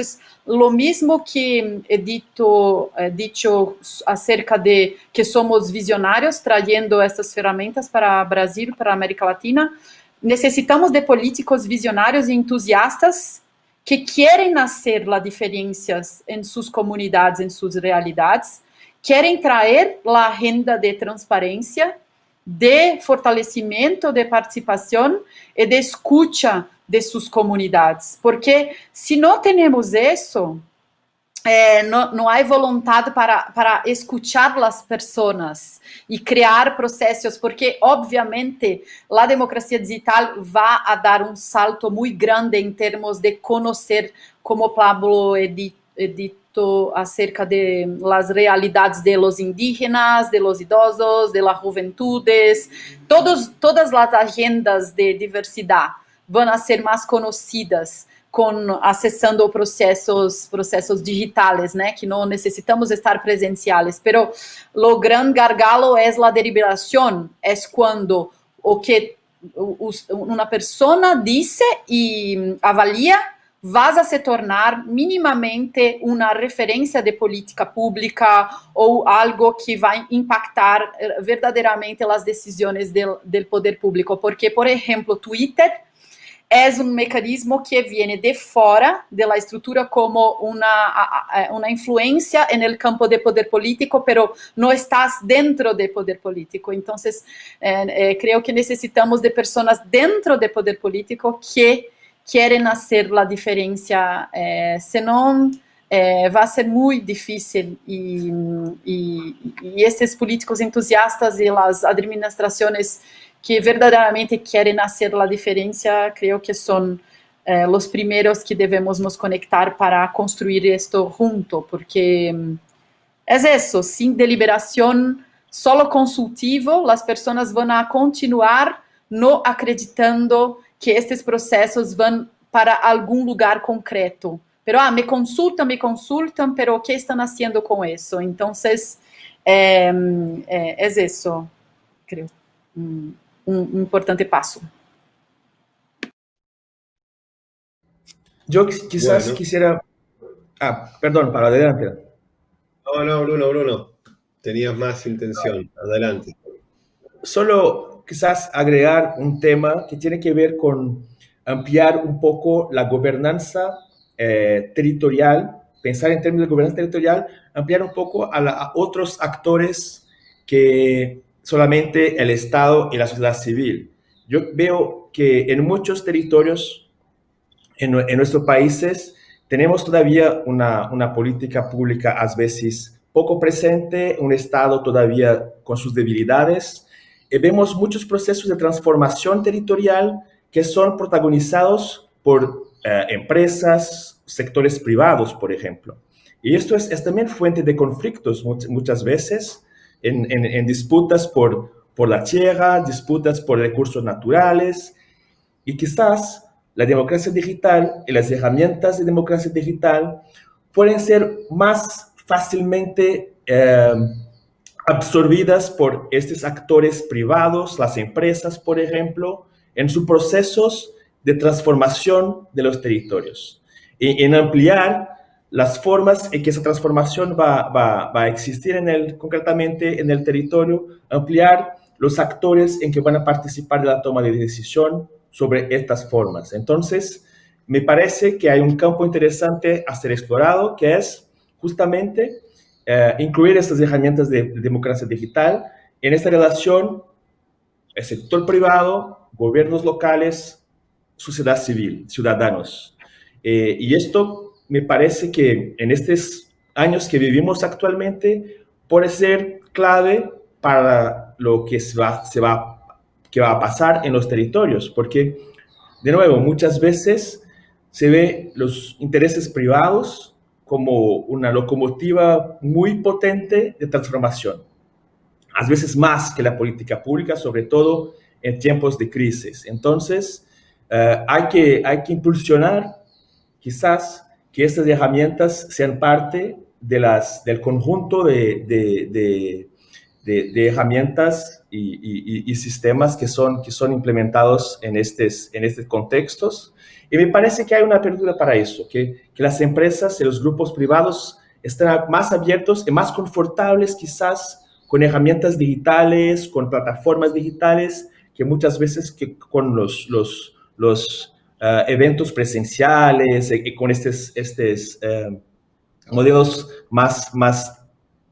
[SPEAKER 4] lo mismo que he dicho acerca de que somos visionários, trayendo estas ferramentas para Brasil, para América Latina, necessitamos de políticos visionários e entusiastas que querem fazer a diferença em suas comunidades, em suas realidades, querem trazer a agenda de transparência, de fortalecimento, de participação e de escuta de suas comunidades. Porque se não temos isso, não há vontade para escutar as pessoas e criar processos, porque, obviamente, a democracia digital vai a dar um salto muito grande em termos de conhecer, como Pablo dito acerca de las realidades de los indígenas, de los idosos, de las juventudes, todas as agendas de diversidade vão a ser mais conhecidas acessando processos digitais, né, que não necessitamos estar presenciais. Pero o grande gargalo é a deliberação, é quando o que uma pessoa diz e avalia vas a se tornar minimamente uma referência de política pública ou algo que vai impactar verdadeiramente as decisões do poder público. Porque, por exemplo, Twitter é um mecanismo que vem de fora da estrutura como uma influência no campo de poder político, pero não estás dentro do poder político. Então, creio que necessitamos de pessoas dentro do poder político que querem fazer a diferença, senão va a ser muy difícil y estos políticos entusiastas y las administraciones que verdaderamente quieren hacer la diferencia, creo que son los primeros que debemos nos conectar para construir esto junto, porque es eso, sin deliberación solo consultivo, las personas van a continuar no acreditando que estes processos vão para algum lugar concreto. Pero, me consultam, pero ¿qué están haciendo con eso? Entonces, es eso, creo, un importante paso.
[SPEAKER 3] Yo quizás quisiera... perdón, para adelante.
[SPEAKER 2] No, Bruno, tenías más intención, adelante.
[SPEAKER 3] Solo quizás agregar un tema que tiene que ver con ampliar un poco la gobernanza territorial, pensar en términos de gobernanza territorial, ampliar un poco a otros actores que solamente el Estado y la sociedad civil. Yo veo que en muchos territorios, en nuestros países, tenemos todavía una política pública a veces poco presente, un Estado todavía con sus debilidades. Vemos muchos procesos de transformación territorial que son protagonizados por empresas, sectores privados, por ejemplo. Y esto es también fuente de conflictos muchas veces en disputas por la tierra, disputas por recursos naturales, y quizás la democracia digital y las herramientas de democracia digital pueden ser más fácilmente absorbidas por estos actores privados, las empresas, por ejemplo, en sus procesos de transformación de los territorios. Y en ampliar las formas en que esa transformación va a existir concretamente en el territorio, ampliar los actores en que van a participar de la toma de decisión sobre estas formas. Entonces, me parece que hay un campo interesante a ser explorado, que es justamente incluir estas herramientas de democracia digital en esta relación el sector privado, gobiernos locales, sociedad civil, ciudadanos. Y esto me parece que en estos años que vivimos actualmente puede ser clave para lo que va a pasar en los territorios, porque, de nuevo, muchas veces se ve los intereses privados como una locomotiva muy potente de transformación, a veces más que la política pública, sobre todo en tiempos de crisis. Entonces, hay que impulsionar quizás que estas herramientas sean parte del conjunto de herramientas y sistemas que son implementados en estos contextos. Y me parece que hay una apertura para eso, que las empresas y los grupos privados están más abiertos y más confortables quizás con herramientas digitales, con plataformas digitales, que muchas veces con los eventos presenciales y con estos modelos más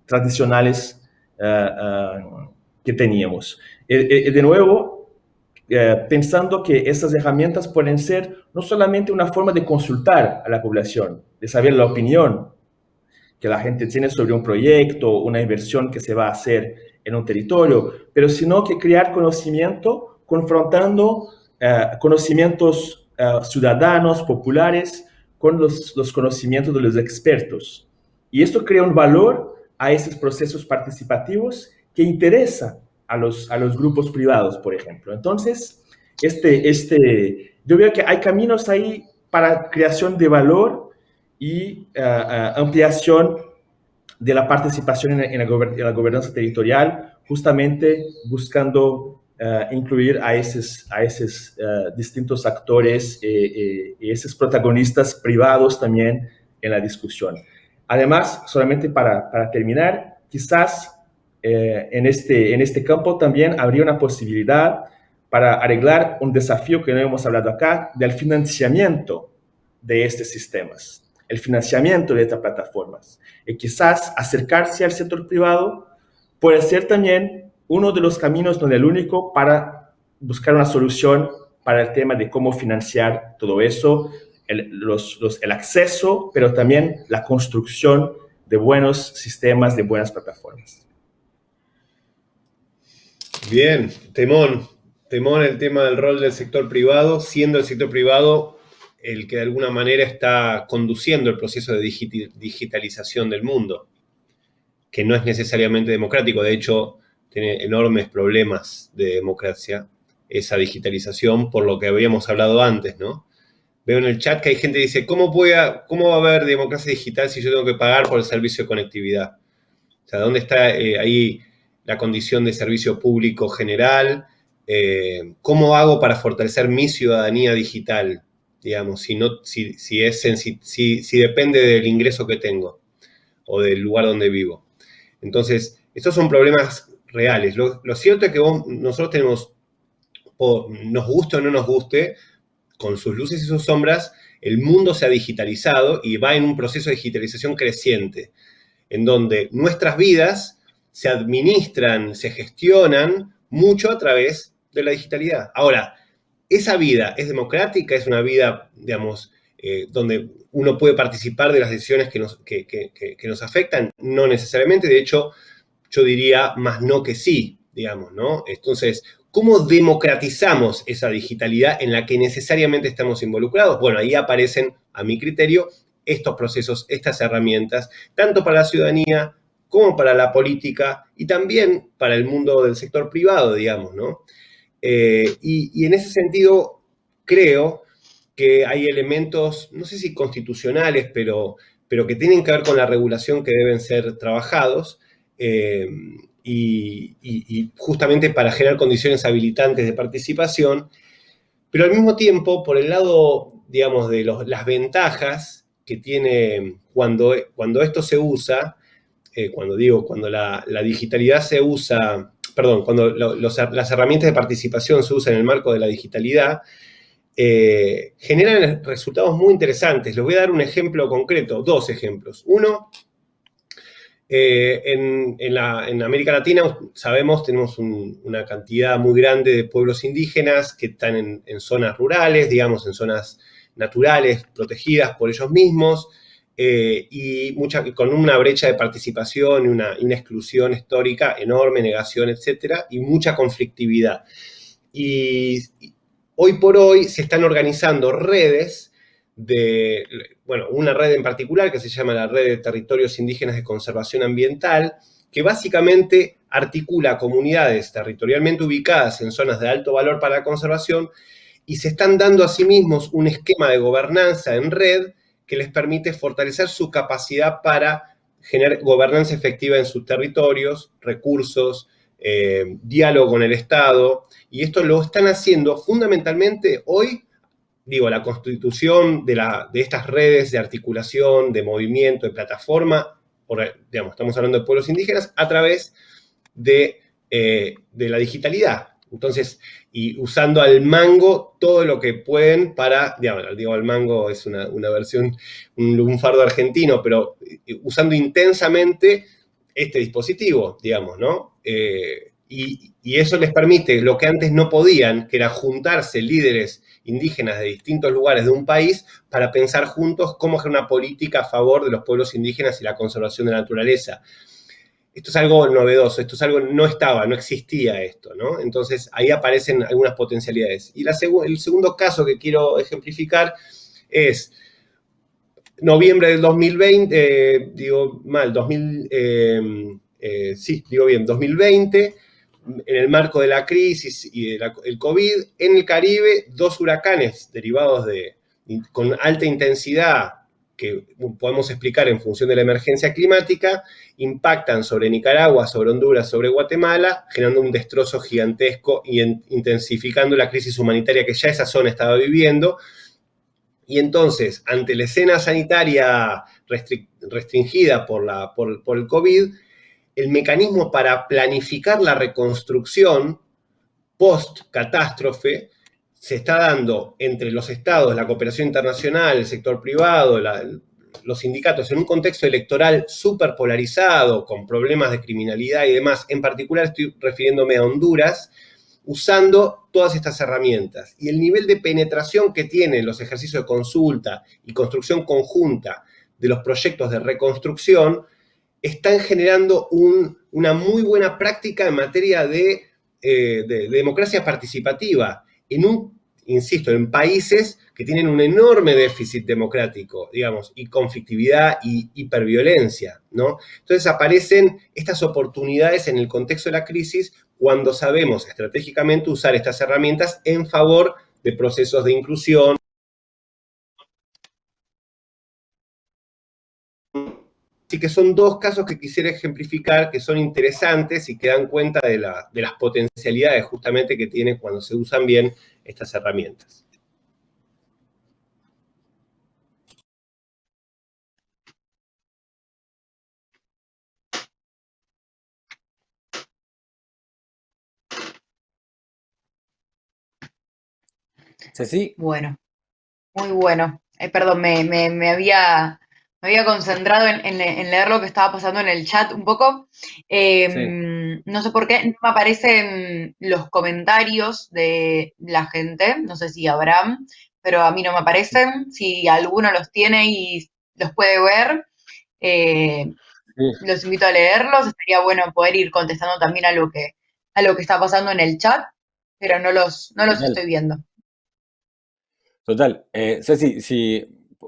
[SPEAKER 3] tradicionales que teníamos. De nuevo, pensando que estas herramientas pueden ser no solamente una forma de consultar a la población, de saber la opinión que la gente tiene sobre un proyecto, una inversión que se va a hacer en un territorio, pero sino que crear conocimiento confrontando conocimientos ciudadanos, populares, con los conocimientos de los expertos. Y esto crea un valor a esos procesos participativos que interesa a los grupos privados, por ejemplo. Entonces, yo veo que hay caminos ahí para creación de valor y ampliación de la participación en la gobernanza territorial, justamente buscando incluir a esos distintos actores y esos protagonistas privados también en la discusión. Además, solamente para terminar, quizás en este campo también habría una posibilidad para arreglar un desafío que no hemos hablado acá, del financiamiento de estos sistemas, el financiamiento de estas plataformas. Y quizás acercarse al sector privado puede ser también uno de los caminos, no el único, para buscar una solución para el tema de cómo financiar todo eso, el acceso, pero también la construcción de buenos sistemas, de buenas plataformas.
[SPEAKER 2] Bien, temón el tema del rol del sector privado, siendo el sector privado el que de alguna manera está conduciendo el proceso de digitalización del mundo, que no es necesariamente democrático, de hecho tiene enormes problemas de democracia esa digitalización, por lo que habíamos hablado antes, ¿no? Veo en el chat que hay gente que dice, ¿cómo va a haber democracia digital si yo tengo que pagar por el servicio de conectividad? O sea, ¿dónde está ahí la condición de servicio público general? ¿Cómo hago para fortalecer mi ciudadanía digital? Digamos, si depende del ingreso que tengo o del lugar donde vivo. Entonces, estos son problemas reales. Lo cierto es que nosotros tenemos, nos guste o no nos guste, con sus luces y sus sombras, el mundo se ha digitalizado y va en un proceso de digitalización creciente, en donde nuestras vidas se administran, se gestionan mucho a través de la digitalidad. Ahora, ¿esa vida es democrática? ¿Es una vida, digamos, donde uno puede participar de las decisiones que nos afectan? No necesariamente, de hecho, yo diría más no que sí, digamos, ¿no? Entonces, ¿cómo democratizamos esa digitalidad en la que necesariamente estamos involucrados? Bueno, ahí aparecen, a mi criterio, estos procesos, estas herramientas, tanto para la ciudadanía como para la política y también para el mundo del sector privado, digamos, ¿no? Y en ese sentido, creo que hay elementos, no sé si constitucionales, pero que tienen que ver con la regulación que deben ser trabajados, y justamente para generar condiciones habilitantes de participación, pero al mismo tiempo, por el lado, digamos, de las que tiene cuando esto se usa, cuando la digitalidad se usa, perdón, cuando las herramientas de participación se usan en el marco de la digitalidad, generan resultados muy interesantes. Les voy a dar un ejemplo concreto, dos ejemplos. Uno, en América Latina, sabemos, tenemos una cantidad muy grande de pueblos indígenas que están en zonas rurales, digamos, en zonas naturales, protegidas por ellos mismos, y con una brecha de participación y una exclusión histórica enorme, negación, etcétera, y mucha conflictividad. Y hoy por hoy se están organizando redes una red en particular que se llama la Red de Territorios Indígenas de Conservación Ambiental, que básicamente articula comunidades territorialmente ubicadas en zonas de alto valor para la conservación y se están dando a sí mismos un esquema de gobernanza en red que les permite fortalecer su capacidad para generar gobernanza efectiva en sus territorios, recursos, diálogo con el Estado, y esto lo están haciendo fundamentalmente hoy. La constitución de estas redes de articulación, de movimiento, de plataforma, estamos hablando de pueblos indígenas, a través de la digitalidad. Entonces, y usando al mango todo lo que pueden para, al mango es una versión, un fardo argentino, pero usando intensamente este dispositivo, digamos, ¿no? Y eso les permite lo que antes no podían, que era juntarse líderes indígenas de distintos lugares de un país para pensar juntos cómo hacer una política a favor de los pueblos indígenas y la conservación de la naturaleza. Esto es algo novedoso, esto es algo no existía esto, ¿no? Entonces ahí aparecen algunas potencialidades. Y el segundo caso que quiero ejemplificar es noviembre del 2020, 2020, en el marco de la crisis y el COVID, en el Caribe, 2 huracanes derivados con alta intensidad, que podemos explicar en función de la emergencia climática, impactan sobre Nicaragua, sobre Honduras, sobre Guatemala, generando un destrozo gigantesco y intensificando la crisis humanitaria que ya esa zona estaba viviendo. Y entonces, ante la escena sanitaria restringida por el COVID, el mecanismo para planificar la reconstrucción post-catástrofe se está dando entre los estados, la cooperación internacional, el sector privado, los sindicatos, en un contexto electoral súper polarizado, con problemas de criminalidad y demás. En particular estoy refiriéndome a Honduras, usando todas estas herramientas. Y el nivel de penetración que tienen los ejercicios de consulta y construcción conjunta de los proyectos de reconstrucción están generando una muy buena práctica en materia de democracia participativa, insisto, en países que tienen un enorme déficit democrático, digamos, y conflictividad y hiperviolencia, ¿no? Entonces aparecen estas oportunidades en el contexto de la crisis cuando sabemos estratégicamente usar estas herramientas en favor de procesos de inclusión. Así que son dos casos que quisiera ejemplificar, que son interesantes y que dan cuenta de las potencialidades justamente que tiene cuando se usan bien estas herramientas.
[SPEAKER 5] Ceci.
[SPEAKER 1] Bueno, muy bueno. Perdón, me había concentrado en leer lo que estaba pasando en el chat un poco.
[SPEAKER 5] Sí.
[SPEAKER 1] No sé por qué no me aparecen los comentarios de la gente. No sé si Abraham, pero a mí no me aparecen. Si alguno los tiene y los puede ver,
[SPEAKER 5] Sí.
[SPEAKER 1] los invito a leerlos. Estaría bueno poder ir contestando también a lo que está pasando en el chat, pero no los
[SPEAKER 5] Total.
[SPEAKER 1] estoy viendo.
[SPEAKER 5] Total. Ceci, sí,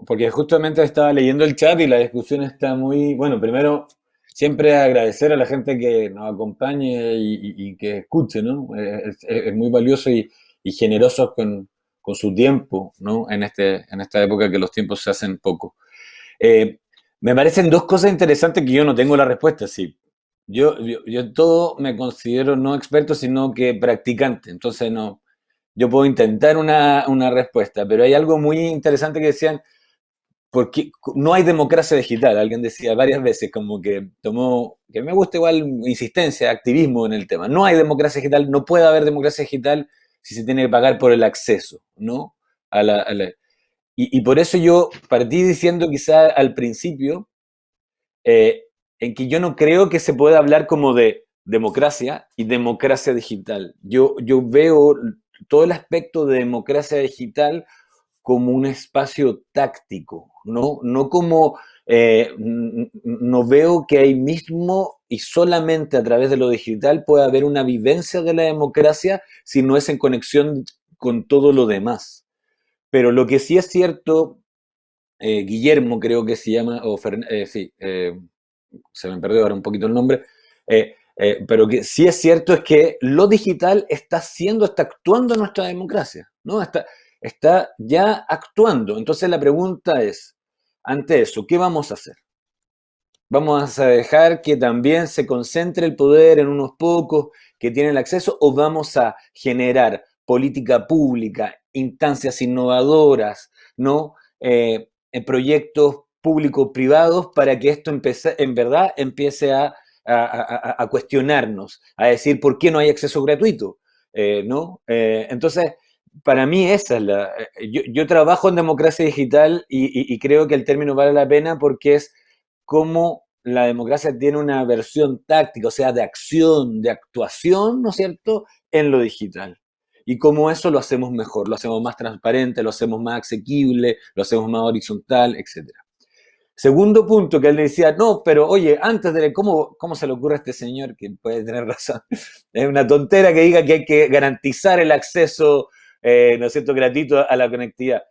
[SPEAKER 5] porque justamente estaba leyendo el chat y la discusión está muy... Bueno, primero, siempre agradecer a la gente que nos acompañe y que escuche, ¿no? Es muy valioso y generoso con su tiempo, ¿no? En esta época que los tiempos se hacen poco. Me parecen dos cosas interesantes que yo no tengo la respuesta, sí. Yo en todo me considero no experto, sino que practicante. Entonces, no, yo puedo intentar una respuesta, pero hay algo muy interesante que decían, porque no hay democracia digital. Alguien decía varias veces, como que tomó, que me gusta igual insistencia, activismo en el tema. No hay democracia digital, no puede haber democracia digital si se tiene que pagar por el acceso, ¿no? Y por eso yo partí diciendo quizá al principio, en que yo no creo que se pueda hablar como de democracia y democracia digital. Yo veo todo el aspecto de democracia digital como un espacio táctico, ¿no? No como, no veo que ahí mismo y solamente a través de lo digital pueda haber una vivencia de la democracia si no es en conexión con todo lo demás. Pero lo que sí es cierto, Guillermo creo que se llama, sí, se me perdió ahora un poquito el nombre, pero que sí es cierto es que lo digital está actuando en nuestra democracia, ¿no? Está ya actuando. Entonces la pregunta es, ante eso, ¿qué vamos a hacer? ¿Vamos a dejar que también se concentre el poder en unos pocos que tienen el acceso o vamos a generar política pública, instancias innovadoras, ¿no? En proyectos público-privados para que esto en verdad empiece a cuestionarnos, a decir por qué no hay acceso gratuito, ¿no? Entonces, para mí esa es yo trabajo en democracia digital y creo que el término vale la pena porque es cómo la democracia tiene una versión táctica, o sea, de acción, de actuación, ¿no es cierto?, en lo digital. Y cómo eso lo hacemos mejor, lo hacemos más transparente, lo hacemos más asequible, lo hacemos más horizontal, etc. Segundo punto que él decía, no, pero oye, antes de ¿cómo se le ocurre a este señor que puede tener razón? Es una tontera que diga que hay que garantizar el acceso, ¿no es cierto?, gratuito a la conectividad.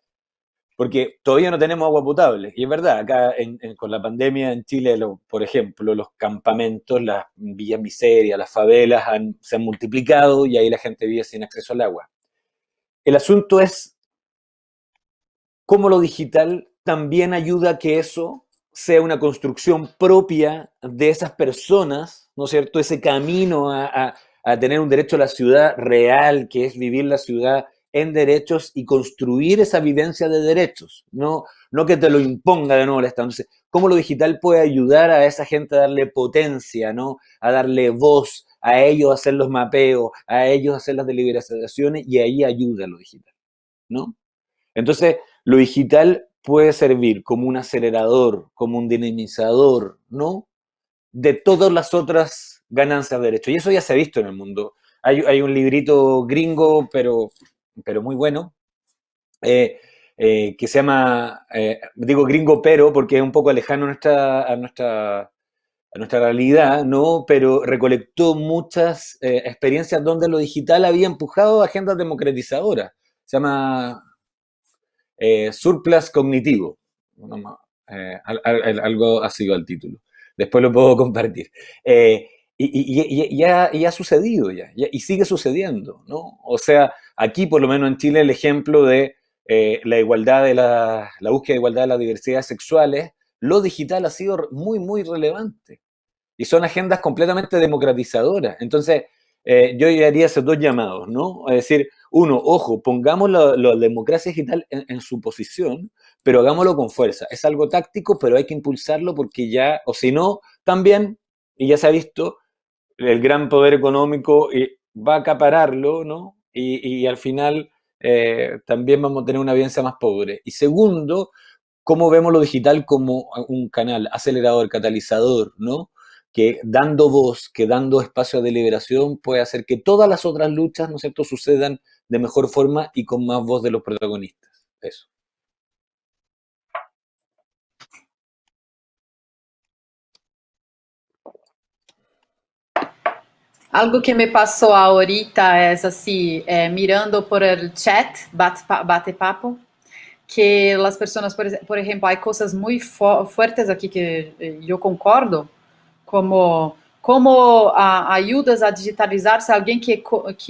[SPEAKER 5] Porque todavía no tenemos agua potable. Y es verdad, acá con la pandemia en Chile, por ejemplo, los campamentos, las villas miserias, las favelas se han multiplicado y ahí la gente vive sin acceso al agua. El asunto es cómo lo digital también ayuda a que eso sea una construcción propia de esas personas, ¿no es cierto? Ese camino a tener un derecho a la ciudad real, que es vivir la ciudad en derechos y construir esa vivencia de derechos, no que te lo imponga de nuevo el Estado. Entonces, ¿cómo lo digital puede ayudar a esa gente a darle potencia, ¿no? A darle voz, a ellos a hacer los mapeos, a ellos a hacer las deliberaciones y ahí ayuda lo digital, ¿no? Entonces, lo digital puede servir como un acelerador, como un dinamizador, ¿no?, de todas las otras ganancias de derechos. Y eso ya se ha visto en el mundo. Hay un librito gringo, pero muy bueno, que se llama, digo gringo porque es un poco lejano a nuestra realidad, ¿no? Pero recolectó muchas experiencias donde lo digital había empujado agendas democratizadoras. Se llama Surplus Cognitivo. Algo así va el título. Después lo puedo compartir. Y ha sucedido y sigue sucediendo, ¿no? O sea, aquí, por lo menos en Chile, el ejemplo de la igualdad la búsqueda de igualdad de las diversidades sexuales, lo digital ha sido muy, muy relevante. Y son agendas completamente democratizadoras. Entonces, yo haría esos dos llamados, ¿no? Es decir, uno, ojo, pongamos la democracia digital en su posición, pero hagámoslo con fuerza. Es algo táctico, pero hay que impulsarlo porque ya, o si no, también, y ya se ha visto, el gran poder económico va a acapararlo, ¿no? Y al final también vamos a tener una audiencia más pobre. Y segundo, cómo vemos lo digital como un canal acelerador, catalizador, ¿no? Que dando voz, que dando espacio a deliberación puede hacer que todas las otras luchas, ¿no es cierto?, sucedan de mejor forma y con más voz de los protagonistas. Eso.
[SPEAKER 4] Algo que me pasó ahorita es así, mirando por el chat, bate-papo, que las personas, por ejemplo, hay cosas muy fuertes aquí que yo concordo, como ayudas a digitalizar-se alguém que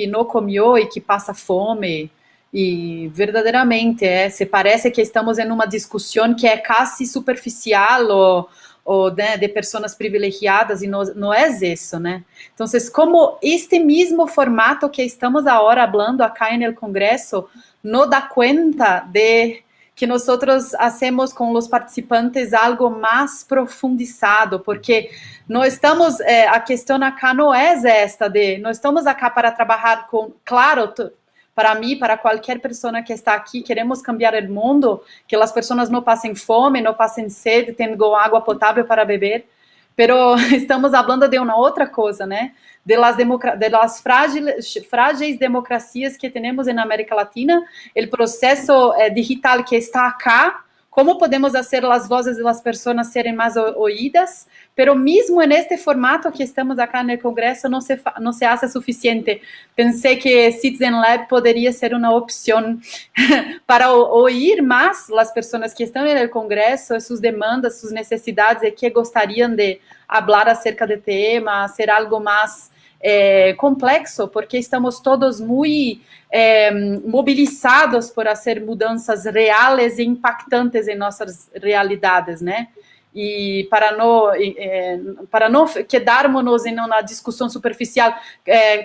[SPEAKER 4] não comeu e que passa fome, e verdadeiramente se parece que estamos em uma discussão que é quase superficial ou de pessoas privilegiadas e não é isso, né? Então, como este mesmo formato que estamos agora falando acá no Congresso não dá conta de que nós hacemos com os participantes algo mais profundizado, porque não estamos, a questão acá não é esta de, não estamos acá para trabalhar com, claro, para mim, para qualquer pessoa que está aqui, queremos cambiar o mundo, que as pessoas não passem fome, não passem sede, tenham água potável para beber, pero estamos falando de uma outra coisa, né? De las frágeis democracias que temos na América Latina, o processo digital que está acá, como podemos fazer as vozes das pessoas serem mais ouídas, pero mesmo neste formato que estamos acá no Congresso não se hace suficiente. Pensei que Citizen Lab poderia ser uma opção para ouvir mais as pessoas que estão no Congresso, suas demandas, suas necessidades e que gostariam de falar acerca do tema, ser algo mais complexo, porque estamos todos muito mobilizados por fazer mudanças reais e impactantes em nossas realidades, né? E para não quedarmos em uma discussão superficial,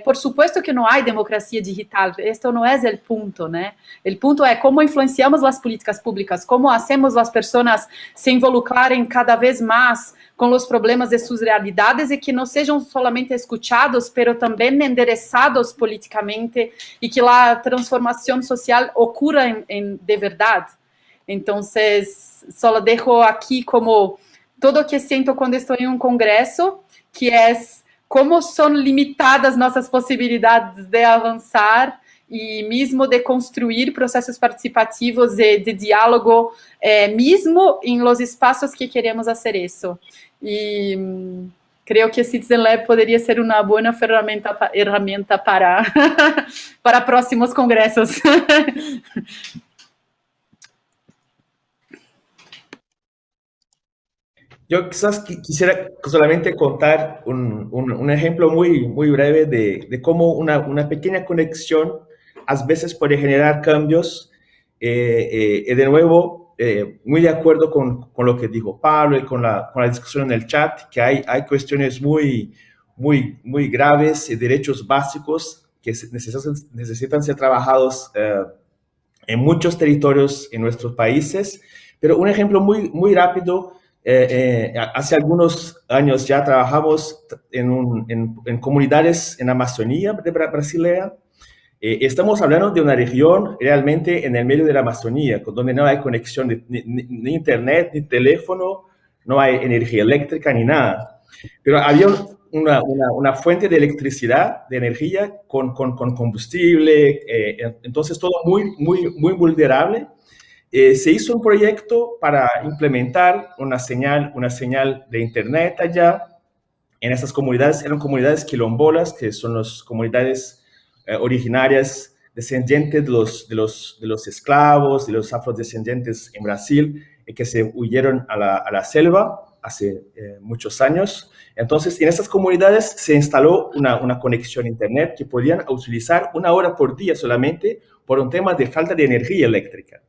[SPEAKER 4] por supuesto que não há democracia digital, este não é o ponto, né? O ponto é como influenciamos as políticas públicas, como hacemos as pessoas se involucrarem cada vez mais com os problemas de suas realidades e que não sejam solamente escutados, pero também endereçados politicamente e que a transformação social ocorra de verdade. Então, só deixo aqui como tudo o que sinto quando estou em um congresso, que é como são limitadas nossas possibilidades de avançar e mesmo de construir processos participativos de diálogo, mesmo em los espaços que queremos fazer isso. E creio que Citizen Lab poderia ser uma boa ferramenta para próximos congressos.
[SPEAKER 3] Yo quizás quisiera solamente contar un ejemplo muy breve de cómo una pequeña conexión a veces puede generar cambios. De nuevo, muy de acuerdo con lo que dijo Pablo y con la discusión en el chat, que hay cuestiones muy graves y derechos básicos que necesitan ser trabajados en muchos territorios en nuestros países. Pero un ejemplo muy rápido. Hace algunos años ya trabajamos en comunidades en Amazonía brasileña. Estamos hablando de una región realmente en el medio de la Amazonía, donde no hay conexión ni internet, ni teléfono, no hay energía eléctrica, ni nada. pero había una fuente de electricidad, de energía con combustible, entonces todo muy vulnerable. Se hizo un proyecto para implementar una señal de internet allá. En esas comunidades, eran comunidades quilombolas, que son las comunidades originarias descendientes de los esclavos, de los afrodescendientes en Brasil, que se huyeron a la selva hace muchos años. Entonces, en esas comunidades se instaló una conexión a internet que podían utilizar 1 hora por día solamente por un tema de falta de energía eléctrica.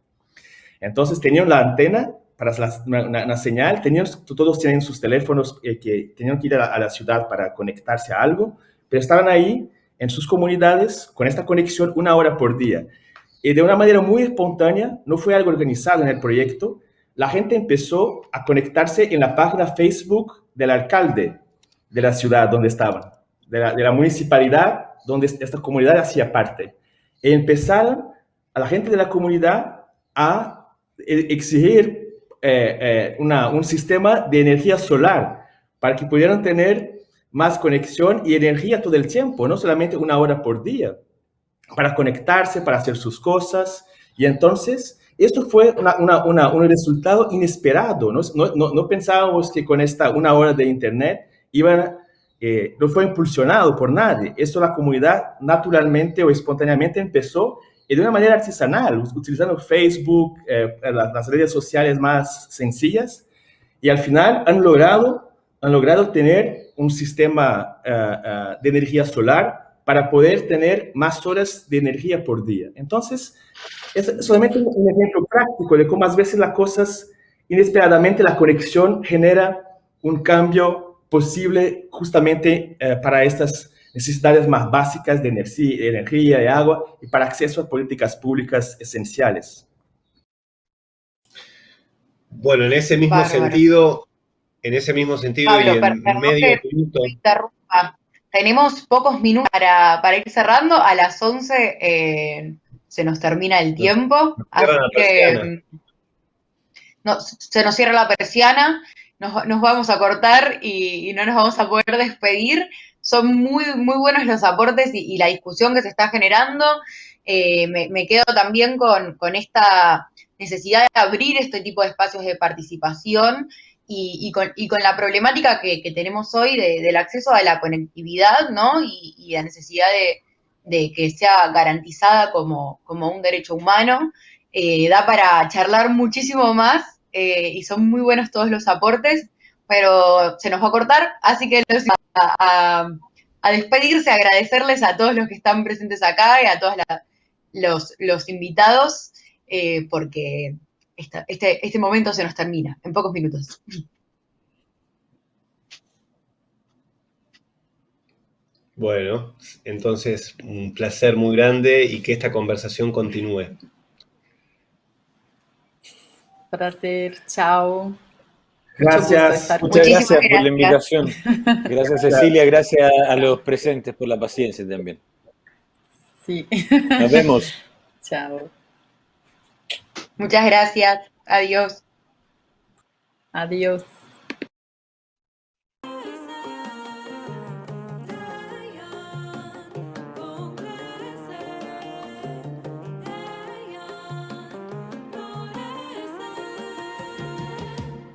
[SPEAKER 3] Entonces, tenían la antena para una señal, todos tenían sus teléfonos que tenían que ir a la ciudad para conectarse a algo, pero estaban ahí en sus comunidades con esta conexión 1 hora por día. Y de una manera muy espontánea, no fue algo organizado en el proyecto, la gente empezó a conectarse en la página Facebook del alcalde de la ciudad donde estaban, de la municipalidad donde esta comunidad hacía parte. Y empezaron a la gente de la comunidad a exigir un sistema de energía solar para que pudieran tener más conexión y energía todo el tiempo, no solamente 1 hora por día, para conectarse, para hacer sus cosas. Y entonces, esto fue un resultado inesperado. No pensábamos que con esta 1 hora de internet no fue impulsionado por nadie. Esto la comunidad naturalmente o espontáneamente empezó y de una manera artesanal, utilizando Facebook, las redes sociales más sencillas, y al final han logrado tener un sistema de energía solar para poder tener más horas de energía por día. Entonces, es solamente un ejemplo práctico de cómo a veces las cosas, inesperadamente la conexión genera un cambio posible justamente para estas necesidades más básicas de energía, de agua y para acceso a políticas públicas esenciales.
[SPEAKER 2] Bueno, en ese mismo
[SPEAKER 1] Bárbaro.
[SPEAKER 2] sentido
[SPEAKER 1] Pablo,
[SPEAKER 2] y en
[SPEAKER 1] perdón
[SPEAKER 2] medio
[SPEAKER 1] que
[SPEAKER 2] minuto.
[SPEAKER 1] te interrumpa. Tenemos pocos minutos para ir cerrando. A las 11 se nos termina el tiempo, así que se nos cierra la persiana, nos vamos a cortar y no nos vamos a poder despedir. Son muy, muy buenos los aportes y la discusión que se está generando. Me quedo también con esta necesidad de abrir este tipo de espacios de participación y con la problemática que tenemos hoy del acceso a la conectividad, ¿no? Y la necesidad de que sea garantizada como un derecho humano. Da para charlar muchísimo más y son muy buenos todos los aportes, pero se nos va a cortar, así que los a despedirse, agradecerles a todos los que están presentes acá y a todos los invitados, porque este momento se nos termina en pocos minutos.
[SPEAKER 2] Bueno, entonces un placer muy grande y que esta conversación continúe.
[SPEAKER 4] Placer, chao.
[SPEAKER 3] Gracias.
[SPEAKER 5] Muchas gracias por la
[SPEAKER 1] Gracias.
[SPEAKER 5] invitación. Gracias, Cecilia. Gracias a los presentes por la paciencia también.
[SPEAKER 4] Sí.
[SPEAKER 5] Nos vemos.
[SPEAKER 4] Chao.
[SPEAKER 1] Muchas gracias. Adiós.
[SPEAKER 4] Adiós.